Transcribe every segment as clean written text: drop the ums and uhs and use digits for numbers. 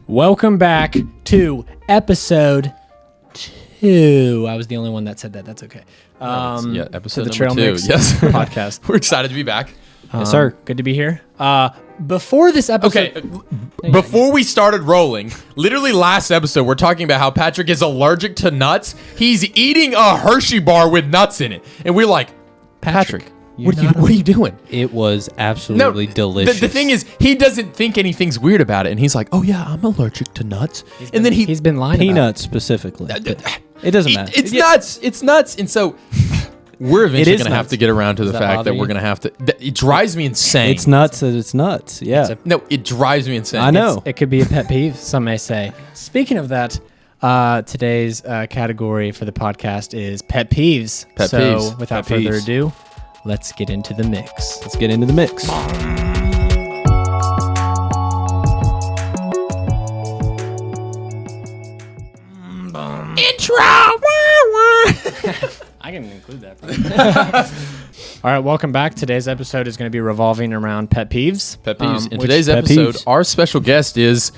Welcome back to episode 2. I was the only one that said that. That's okay. Episode to the Trail number 2. Mix Yes, podcast. We're excited to be back. Yes, sir. Good to be here. Before this episode, Okay, before we started rolling, literally last episode, we're talking about how Patrick is allergic to nuts. He's eating a Hershey bar with nuts in it, and we're like, Patrick, what are you doing? It was absolutely delicious. The thing is, he doesn't think anything's weird about it, and he's like, "Oh yeah, I'm allergic to nuts." And then he's been lying. Peanuts specifically. It doesn't matter. It's nuts. It's nuts, and so we're eventually going to have to get around to the fact that we're going to have to. It drives me insane. It's nuts. It's nuts. Yeah. No, it drives me insane. I know. It could be a pet peeve, some may say. Speaking of that, today's category for the podcast is pet peeves. Pet so peeves. without Pet further peeves. ado, let's get into the mix. Let's get into the mix. I can include that. All right, welcome back. Today's episode is going to be revolving around pet peeves. Pet peeves. In which- today's pet episode, peeves. our special guest is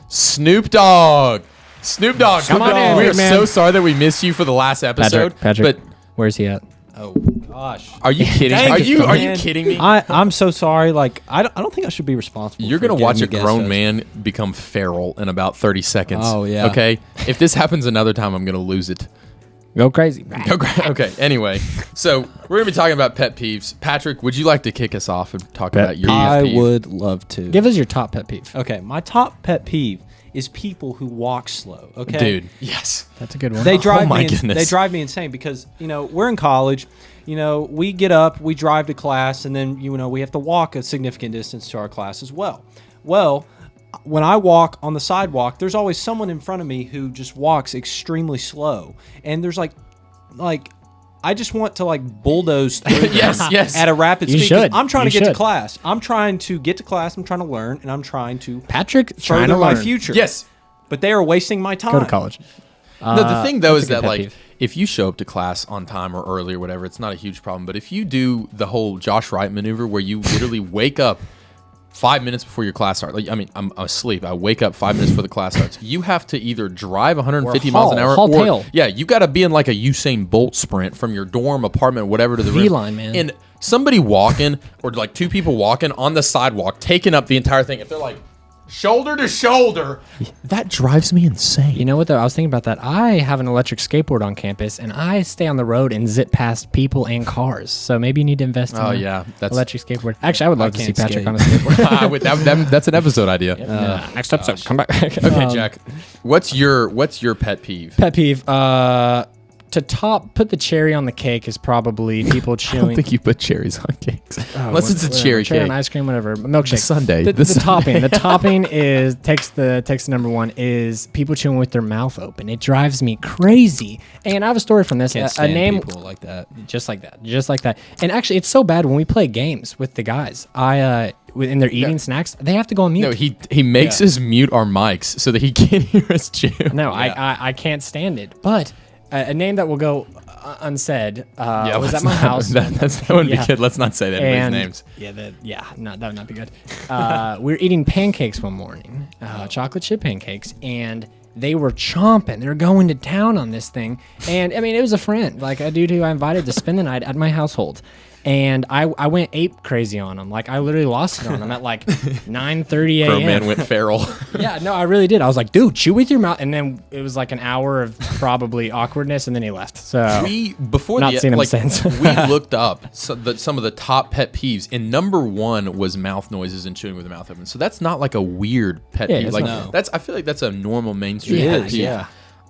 Snoop Dogg. Snoop Dogg, Come on in, We big are man. so sorry that we missed you for the last episode. Patrick, But where's he at? Oh gosh. are you kidding? Dang Are it, you man. kidding me? I'm so sorry. Like I don't think I should be responsible. You're for gonna watch a getting the grown guest man become feral in about 30 seconds. Oh, yeah. Okay. If this happens another time, I'm gonna lose it. Go crazy. Okay. Anyway, so we're gonna be talking about pet peeves. Patrick, would you like to kick us off and talk about your pet I peeve? would love to. Give us your top pet peeve. Okay, my top pet peeve is people who walk slow. Okay, Dude. Yes. That's a good one. They drive my me. goodness. They drive me insane because we're in college. We get up, we drive to class, and then we have to walk a significant distance to our class as well. Well, when I walk on the sidewalk, there's always someone in front of me who just walks extremely slow, and there's like I just want to bulldoze through them Yes. at a rapid You speed. 'cause should. I'm trying You to get to should. class. I'm trying to get to class. I'm trying to learn, and I'm trying to Patrick trying further to my learn. future. Yes. But they are wasting my time. Go to college. No, the thing though that's is a good that pet peeve. if you show up to class on time or early or whatever, it's not a huge problem. But if you do the whole Josh Wright maneuver where you literally wake up 5 minutes before your class starts, I'm asleep. I wake up 5 minutes before the class starts. You have to either drive 150 miles an hour, haul tail. you got to be in like a Usain Bolt sprint from your dorm, apartment, whatever to the V-line, room. man. And somebody walking or like two people walking on the sidewalk, taking up the entire thing. If they're like shoulder to shoulder, that drives me insane. You know what, though? I was thinking about that. I have an electric skateboard on campus, and I stay on the road and zip past people and cars. So maybe you need to invest in that's electric skateboard. Actually, I would love to see can't Patrick skate. on a skateboard. that's an episode idea. Next episode. Come back. Okay, Jack. What's your pet peeve? Pet peeve. Put the cherry on the cake is probably people I chewing. don't think you put cherries on cakes. Unless it's a cherry cherry cake. on ice cream, whatever. Milkshake. The sundae. The The topping. The topping takes the number one is people chewing with their mouth open. It drives me crazy. And I have a story from this. Can't A stand name people like that. just like that. And actually, it's so bad when we play games with the guys. And they're eating snacks, they have to go on mute. No, he makes us mute our mics so that he can't hear us chew. No, I can't stand it. But a name that will go unsaid was at my house. That would be Yeah. good. Let's not say that anybody's And names. that would not be good. We were eating pancakes one morning, chocolate chip pancakes, and they were chomping. They were going to town on this thing, and I mean, it was a friend, like a dude who I invited to spend the night at my household. And I went ape crazy on him. Like, I literally lost it on him at like 9:30 a.m. Grown man went feral. Yeah, no, I really did. I was like, dude, chew with your mouth. And then it was like an hour of probably awkwardness, and then he left. So Not seen him since. we looked up some of the top pet peeves, and number one was mouth noises and chewing with the mouth open. So that's not like a weird pet Yeah, peeve. it's Like not. I feel like that's a normal mainstream It pet is, peeve. yeah.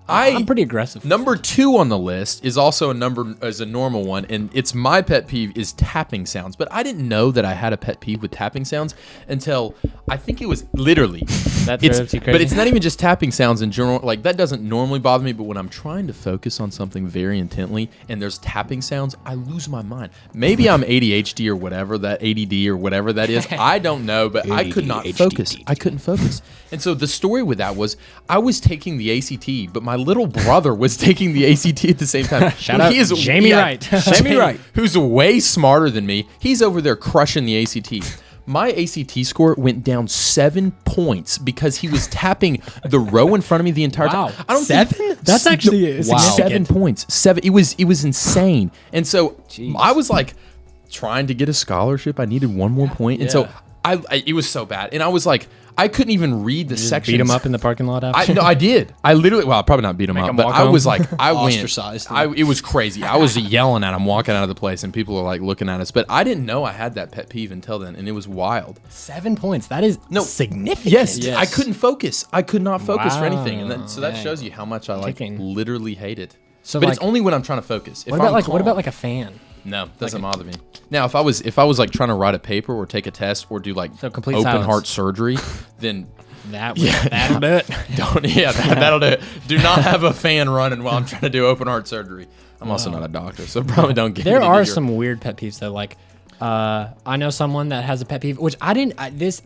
I'm pretty aggressive. Number 2 on the list is also a normal one, and it's my pet peeve is tapping sounds. But I didn't know that I had a pet peeve with tapping sounds until I think it was literally. That drives you crazy? But it's not even just tapping sounds in general. Like, that doesn't normally bother me, but when I'm trying to focus on something very intently and there's tapping sounds, I lose my mind. Maybe I'm ADHD or whatever, that ADD or whatever that is. I don't know, but I could not focus. I couldn't focus. And so the story with that was I was taking the ACT, but my little brother was taking the ACT at the same time. Shout out Jamie Wright. Jamie Wright, who's way smarter than me. He's over there crushing the ACT. My ACT score went down 7 points because he was tapping the row in front of me the entire Wow. time. I don't 7? That's actually wow. 7 significant. points. 7. It was insane. And so Jeez. I was like trying to get a scholarship. I needed one more point. And so Yeah. it was so bad. And I was like, I couldn't even read the section. Beat him up in the parking lot after. No, I did. I literally, well, probably not beat him up, him but walk I home? was like, I went. Ostracized him. It was crazy. I was yelling at him walking out of the place, and people are like looking at us. But I didn't know I had that pet peeve until then, and it was wild. 7 points. That is significant. Yes, Yes. I couldn't focus. I could not focus for Wow. anything, and so that Dang. shows you how much I Kicking. literally hate it. So, but it's like- only when I'm trying to focus. If What about I'm like what about calm- like a fan? No, doesn't bother me. Now, if I was like trying to write a paper or take a test or do like So complete open silence. heart surgery, then That'll do it. that'll do it. Do not have a fan running while I'm trying to do open heart surgery. I'm also not a doctor, so probably don't get. There me to are do your- some weird pet peeves though. Like, I know someone that has a pet peeve, which I didn't.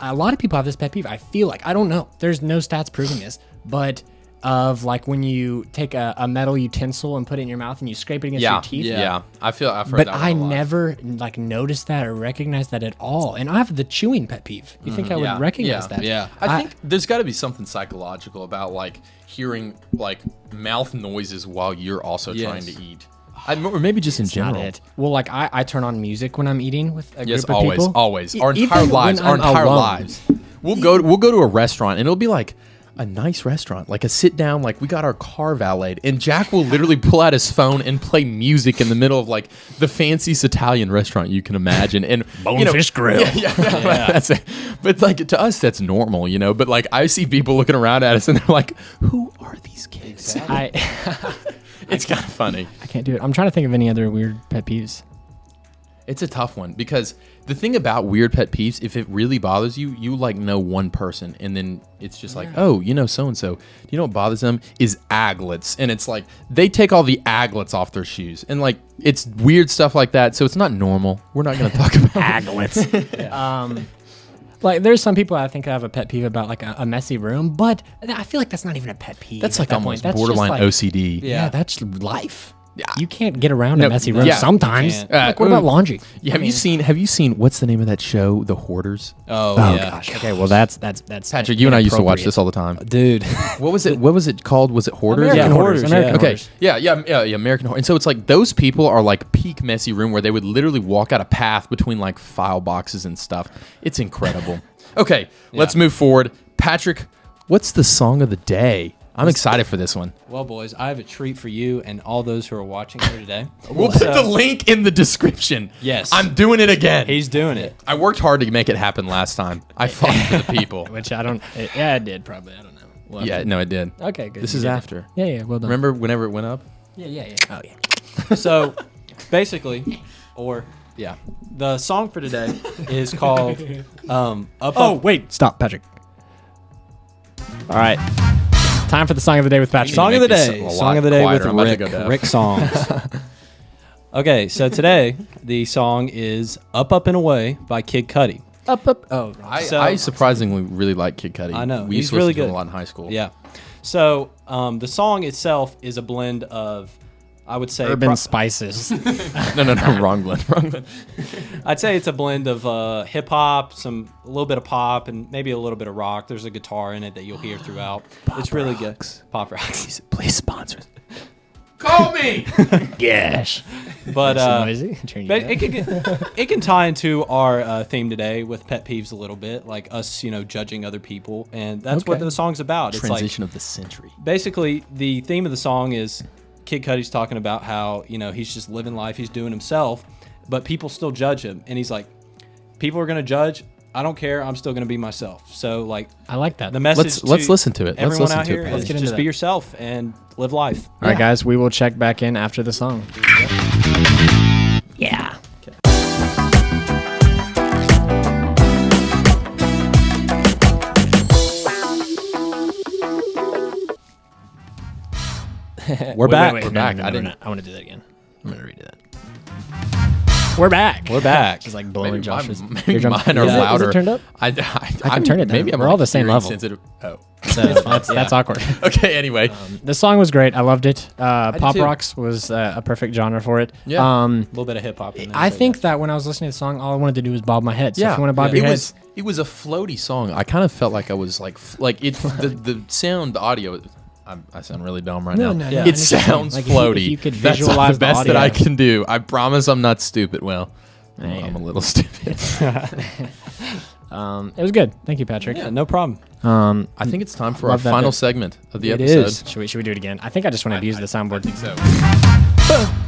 A lot of people have this pet peeve. I feel like I don't know. There's no stats proving this, but of like when you take a metal utensil and put it in your mouth and you scrape it against your teeth. Yeah. I've heard But that one I a lot. never like noticed that or recognized that at all. And I have the chewing pet peeve. You think I would recognize that? Yeah. I think there's got to be something psychological about like hearing like mouth noises while you're also trying to eat. Or maybe just in Not general. it. Well, like I turn on music when I'm eating with a Yes, group of people. always. Our Even entire lives. when Our I'm entire alone. lives. We'll go to a restaurant and it'll be like a nice restaurant, like a sit down, like we got our car valeted, and Jack will literally pull out his phone and play music in the middle of like the fanciest Italian restaurant you can imagine, and Bonefish Grill. Yeah. That's it. But like to us, that's normal, you know. But like I see people looking around at us, and they're like, "Who are these kids?" It's kind of funny. I can't do it. I'm trying to think of any other weird pet peeves. It's a tough one because the thing about weird pet peeves, if it really bothers you, you like know one person and then it's just like, oh, you know so-and-so. You know what bothers them is aglets. And it's like they take all the aglets off their shoes. And like it's weird stuff like that. So it's not normal. We're not going to talk about Aglets. Like there's some people I think have a pet peeve about like a messy room, but I feel like that's not even a pet peeve. That's at like that almost point. That's just borderline like- OCD. Yeah, that's life. Yeah. You can't get around a messy room yeah. sometimes. Can't. Like, what about laundry? Yeah, have you seen what's the name of that show, The Hoarders? Oh, Oh yeah. gosh. Okay, well that's Patrick, you and I used to watch inappropriate. this all the time. Dude. What was it called? Was it Hoarders? American Yeah, Hoarders. Hoarders, American yeah. Okay. Hoarders. Yeah, American Horror. And so it's like those people are like peak messy room where they would literally walk out a path between like file boxes and stuff. It's incredible. Okay, let's move forward. Patrick, what's the song of the day? I'm excited for this one. Well, boys, I have a treat for you and all those who are watching here today. We'll put the link in the description. Yes. I'm doing it again. He's doing it. I worked hard to make it happen last time. I fought for the people. Which I don't. Yeah, it did probably. I don't know. We'll have Yeah, to- no, it did. Okay, good. This You is did it. after. Yeah, well done. Remember whenever it went up? Yeah. Oh yeah. So, basically, the song for today is called Up Oh Up. wait, stop, Patrick. All right. Time for the song of the day with Patrick. Song of the Make this day. a lot Song of the day quieter. I'm about to with go Rick. deaf. Rick songs. Okay, so today the song is Up Up and Away by Kid Cudi. Up. Oh, I surprisingly really like Kid Cudi. I know, We he's used to really listen to him good. a lot in high school. Yeah. So the song itself is a blend of, I would say, urban spices. No, wrong blend. I'd say it's a blend of hip hop, a little bit of pop, and maybe a little bit of rock. There's a guitar in it that you'll hear throughout. It's really good. Pop rocks. Please sponsor. Call me. Yes. But Noisy. Turn you but down. it can tie into our theme today with pet peeves a little bit, like us, judging other people, and that's what Okay. the song's about. It's like Transition of the century. basically the theme of the song is Kid Cudi's talking about how he's just living life, he's doing himself, but people still judge him, and he's like, people are gonna judge. I don't care. I'm still gonna be myself. So like I like that. the message. Let's listen to it. Let's Everyone listen out to it, here, please. is Let's get into just that. be yourself and live life. All right, guys, we will check back in after the song. Yeah. We're back. Wait, We're no, back. no, I no, didn't- no, I want to do that again. I'm gonna redo that. We're back. We're back. Just like blowing Maybe Josh's. maybe eardrum. mine are Is it- is it louder. turned up? I can turn it down. Maybe I'm We're all the same hearing level. sensitive. Oh. So that's awkward. Okay, anyway. The song was great. I loved it. Pop too. rocks was a perfect genre for it. Yeah. A little bit of hip hop in there. I but think that when I was listening to the song, all I wanted to do was bob my head. So if you want to bob it your head, was it was a floaty song. I kind of felt like I was like it the sound, the audio. I sound really dumb right now. No, Yeah. I It understand. sounds Like, floaty. If you could That's visualize the best that audio. I can do. I promise I'm not stupid. Well, Man. I'm a little stupid. It was good. Thank you, Patrick. yeah, no problem. I think it's time for our Love that final bit. segment of the It episode. is. Should we do it again? I think I just want to abuse the soundboard. So,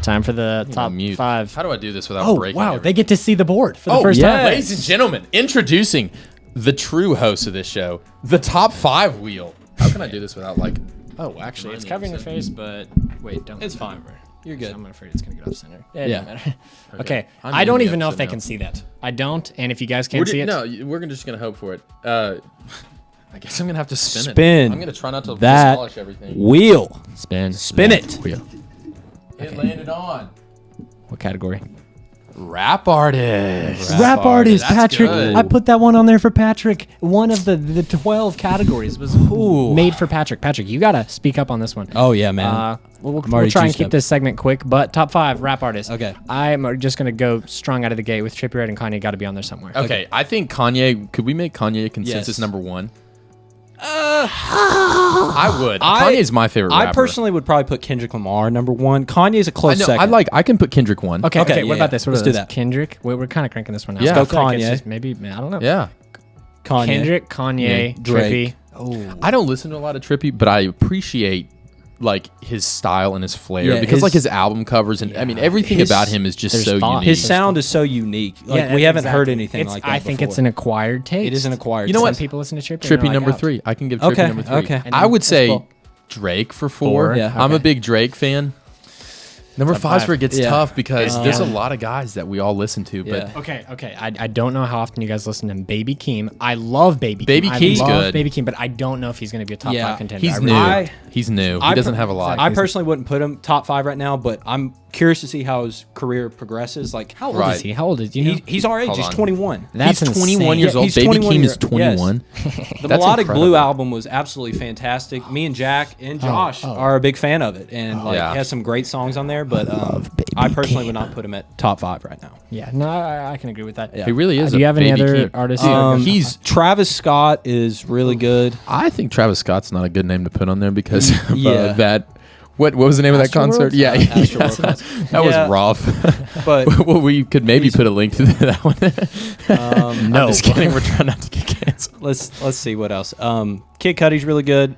Time for the top mute. 5. How do I do this without Oh, breaking? wow. everything? They get to see the board for the Oh, first yeah. time. Ladies and gentlemen, introducing the true host of this show, the top 5 wheel. How can I do this without like? Oh, actually, it's covering your face, but wait, don't. It's move fine. over. You're good. I'm afraid it's going to get off center. It Yeah. doesn't matter. Okay. I'm I don't moving even know if episode they now. can see that. I don't. And if you guys can't see it, No, we're just gonna hope for it. I guess I'm gonna have to spin it. Spin I'm gonna try not to that polish everything. wheel. spin. Spin it. Wheel. It landed on What category? rap artist. Rap artist, That's Patrick. good. I put that one on there for Patrick. One of the 12 categories was made for Patrick. Patrick, you got to speak up on this one. Oh yeah, man. We'll already try and juiced keep up. this segment quick, but top 5 rap artists. Okay. I'm just going to go strong out of the gate with Trippie Redd and Kanye. Got to be on there somewhere. Okay, I think Kanye. Could we make Kanye consensus Yes. number 1? I would. Kanye's my favorite rapper. I personally would probably put Kendrick Lamar number 1. Kanye's a I close know. second. I can put Kendrick 1. Okay, Okay, what yeah, about this? What let's about do this? that. Kendrick. We're kind of cranking this one out. Yeah. So I Let's go feel like it's Kanye. just maybe, I don't know. Yeah. Kanye. Kendrick, Kanye, Drake. Trippie. I don't listen to a lot of Trippie, but I appreciate like his style and his flair Yeah, because his- like his album covers and I mean everything His- about him is just there's so thought. unique. His sound is so unique. Like Yeah, we haven't exactly. heard anything It's- like that I think before. it's an acquired taste. It is an acquired. You know Some what? people listen to Trippie. and Trippie they're number like, 3. I can give Trippie Okay, number 3. okay. And I then- would say cool. Drake for 4. Yeah, I'm a okay. big Drake fan. Number 5's 5. where it gets Yeah. tough because there's a Yeah. lot of guys that we all listen to, but Yeah. Okay. I don't know how often you guys listen to Baby Keem. I love Baby Keem. Baby Keem's I love good. Baby Keem, but I don't know if he's going to be a top Yeah. 5 contender. he's I new. really- He's new. He I doesn't per- have a lot. I personally wouldn't put him top 5 right now, but I'm curious to see how his career progresses. Like How old Right. is he? How old is he? he's our age. Hold He's on. 21. That's he's 21 insane. years Yeah, old. he's Baby 21 Keem is yes. 21. The That's Melodic incredible. Blue album was absolutely fantastic. Me and Jack and Josh are a big fan of it, and like Yeah. he has some great songs on there. But I personally would not put him at top 5 right now. Yeah, no, I can agree with that. Yeah. He really is. Do you a have any Baby other Keem. artists? you are gonna- He's. Travis Scott is really good. I think Travis Scott's not a good name to put on there because of, Yeah. that. What was the name of that Astroworld? concert? Yeah, Astroworld that concert. was Yeah. rough. But well, we could maybe put a link to that one. No. I'm just kidding. We're trying not to get canceled. let's see what else. Kid Cudi's really good.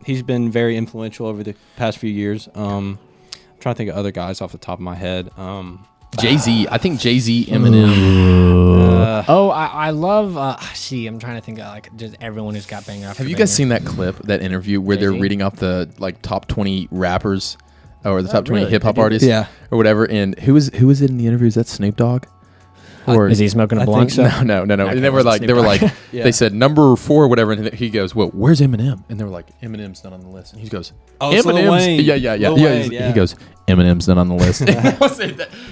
He's been very influential over the past few years. I'm trying to think of other guys off the top of my head. Jay-Z. I think Jay-Z, Eminem. Oh, I love. See, I'm trying to think of like just everyone who's got banger. After Have you banger. guys seen that clip, that interview where they're Jay-Z? reading off the like top 20 rappers or the top 20 really? hip hop They do artists Yeah. or whatever? And who was it in the interview? Is that Snoop Dogg? Or Is he smoking a I blunt? think so. No. Okay, And they were wasn't like, Snoop Dogg. Yeah. they said number 4 or whatever, and he goes, "Well, where's Eminem?" And they were like, "Eminem's not on the list." And he goes, Oh, it's Lil "Eminem's, Wayne. yeah." Lil Wayne, He yeah. goes, "Eminem's not on the list."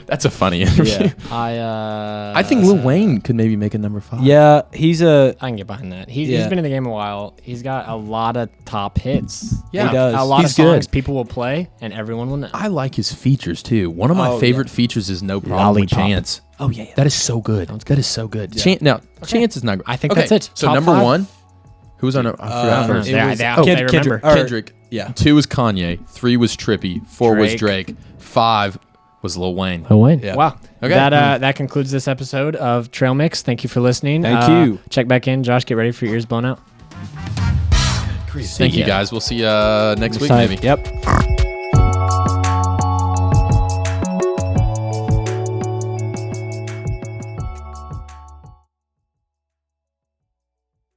That's a funny interview. Yeah. I think Lil Wayne could maybe make a number 5. Yeah, he's a. I can get behind that. He's Yeah. been in the game a while. He's got a lot of top hits. Yeah. He does. A lot He's of songs good. people will play and everyone will know. I like his features too. One of my Oh, favorite features is No Problem Lollipop. with Chance. Oh yeah. That is so good. That is so good. Now, Chance is not. I think okay, that's it. So Top number 5? 1, who was on? I forgot first. it They- was they- I Kendrick. remember. or- Kendrick. Yeah. 2 was Kanye. 3 was Trippie. 4 was Drake. Drake. 5 was Lil Wayne. Oh wait. Yeah. Wow. Okay. That concludes this episode of Trail Mix. Thank you for listening. Thank you. Check back in. Josh, get ready for your ears blown out. Thank you ya. guys. We'll see you next week Excited. maybe. Yep.